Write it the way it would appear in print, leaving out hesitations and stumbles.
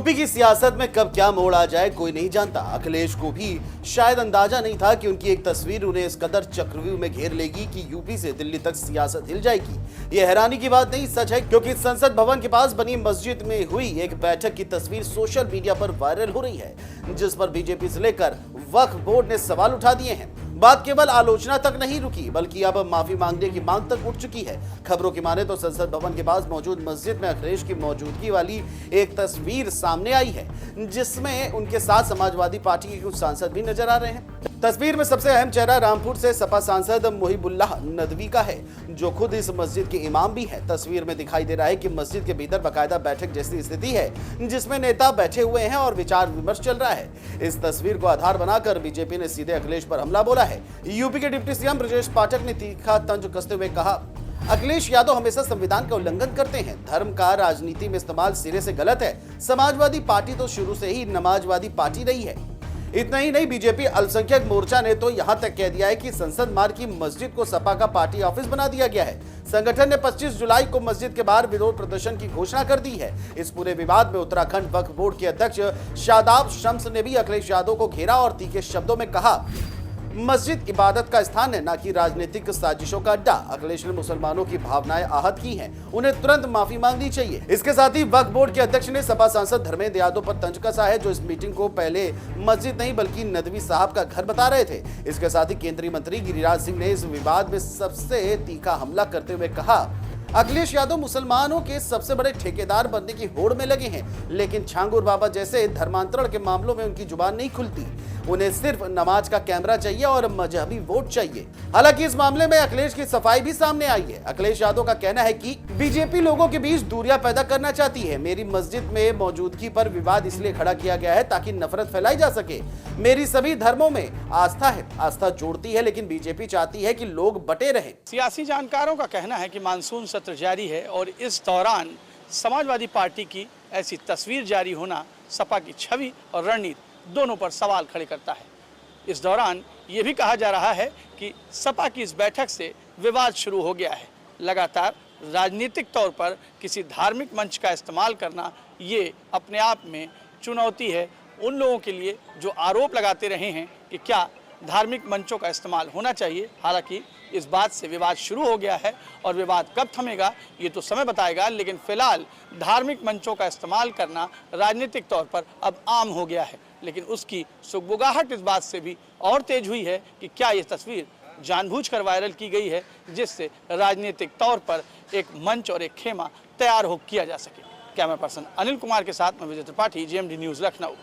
UP की सियासत में कब क्या मोड़ आ जाए कोई नहीं जानता। अखिलेश को भी शायद अंदाजा नहीं था कि उनकी एक तस्वीर उन्हें इस कदर चक्रव्यूह में घेर लेगी कि यूपी से दिल्ली तक सियासत हिल जाएगी। ये हैरानी की बात नहीं, सच है, क्योंकि संसद भवन के पास बनी मस्जिद में हुई एक बैठक की तस्वीर सोशल मीडिया पर वायरल हो रही है, जिस पर बीजेपी से लेकर वक्फ बोर्ड ने सवाल उठा दिए हैं। बात केवल आलोचना तक नहीं रुकी, बल्कि अब माफी मांगने की मांग तक उठ चुकी है। खबरों की माने तो संसद भवन के पास मौजूद मस्जिद में अखिलेश की मौजूदगी वाली एक तस्वीर सामने आई है, जिसमें उनके साथ समाजवादी पार्टी के कुछ सांसद भी नजर आ रहे हैं। तस्वीर में सबसे अहम चेहरा रामपुर से सपा सांसद मुहिबुल्लाह नदवी का है, जो खुद इस मस्जिद के इमाम भी है। तस्वीर में दिखाई दे रहा है कि मस्जिद के भीतर बाकायदा बैठक जैसी स्थिति है, जिसमें नेता बैठे हुए हैं और विचार विमर्श चल रहा है। इस तस्वीर को आधार बनाकर बीजेपी ने सीधे अखिलेश पर हमला बोला है। यूपी के डिप्टी सीएम ब्रजेश पाठक ने तीखा तंज कसते हुए कहा, अखिलेश यादव हमेशा संविधान का उल्लंघन करते हैं। धर्म का राजनीति में इस्तेमाल सिरे से गलत है। समाजवादी पार्टी तो शुरू से ही नमाजवादी पार्टी रही है। इतना ही नहीं, बीजेपी अल्पसंख्यक मोर्चा ने तो यहां तक कह दिया है कि संसद मार्ग की मस्जिद को सपा का पार्टी ऑफिस बना दिया गया है। संगठन ने 25 जुलाई को मस्जिद के बाहर विरोध प्रदर्शन की घोषणा कर दी है। इस पूरे विवाद में उत्तराखंड वक्फ बोर्ड के अध्यक्ष शादाब शम्स ने भी अखिलेश यादव को घेरा और तीखे शब्दों में कहा, मस्जिद इबादत का स्थान है, ना कि राजनीतिक साजिशों का अड्डा। अखिलेश ने मुसलमानों की भावनाएं आहत की हैं, उन्हें तुरंत माफी मांगनी चाहिए। इसके साथ ही वक्फ बोर्ड के अध्यक्ष ने सपा सांसद धर्मेंद्र यादव पर तंज कसा है, जो इस मीटिंग को पहले मस्जिद नहीं बल्कि नदवी साहब का घर बता रहे थे। इसके साथ ही केंद्रीय मंत्री गिरिराज सिंह ने इस विवाद में सबसे तीखा हमला करते हुए कहा, अखिलेश यादव मुसलमानों के सबसे बड़े ठेकेदार बनने की होड़ में लगे हैं, लेकिन छांगुर बाबा जैसे धर्मांतरण के मामलों में उनकी जुबान नहीं खुलती। उन्हें सिर्फ नमाज का कैमरा चाहिए और मजहबी वोट चाहिए। हालांकि इस मामले में अखिलेश की सफाई भी सामने आई है। अखिलेश यादव का कहना है कि बीजेपी लोगों के बीच दूरियां पैदा करना चाहती है। मेरी मस्जिद में मौजूदगी पर विवाद इसलिए खड़ा किया गया है ताकि नफरत फैलाई जा सके। मेरी सभी धर्मों में आस्था है, आस्था जोड़ती है, लेकिन बीजेपी चाहती है कि लोग बटे रहें। सियासी जानकारों का कहना है कि मानसून सत्र जारी है और इस दौरान समाजवादी पार्टी की ऐसी तस्वीर जारी होना सपा की छवि और रणनीति दोनों पर सवाल खड़े करता है। इस दौरान ये भी कहा जा रहा है कि सपा की इस बैठक से विवाद शुरू हो गया है। लगातार राजनीतिक तौर पर किसी धार्मिक मंच का इस्तेमाल करना ये अपने आप में चुनौती है उन लोगों के लिए जो आरोप लगाते रहे हैं कि क्या धार्मिक मंचों का इस्तेमाल होना चाहिए। हालांकि इस बात से विवाद शुरू हो गया है और विवाद कब थमेगा ये तो समय बताएगा, लेकिन फिलहाल धार्मिक मंचों का इस्तेमाल करना राजनीतिक तौर पर अब आम हो गया है। लेकिन उसकी सुगबुगाहट इस बात से भी और तेज हुई है कि क्या ये तस्वीर जानबूझकर वायरल की गई है, जिससे राजनीतिक तौर पर एक मंच और एक खेमा तैयार हो किया जा सके। कैमरा पर्सन अनिल कुमार के साथ मैं विजय त्रिपाठी, GMD न्यूज़ लखनऊ।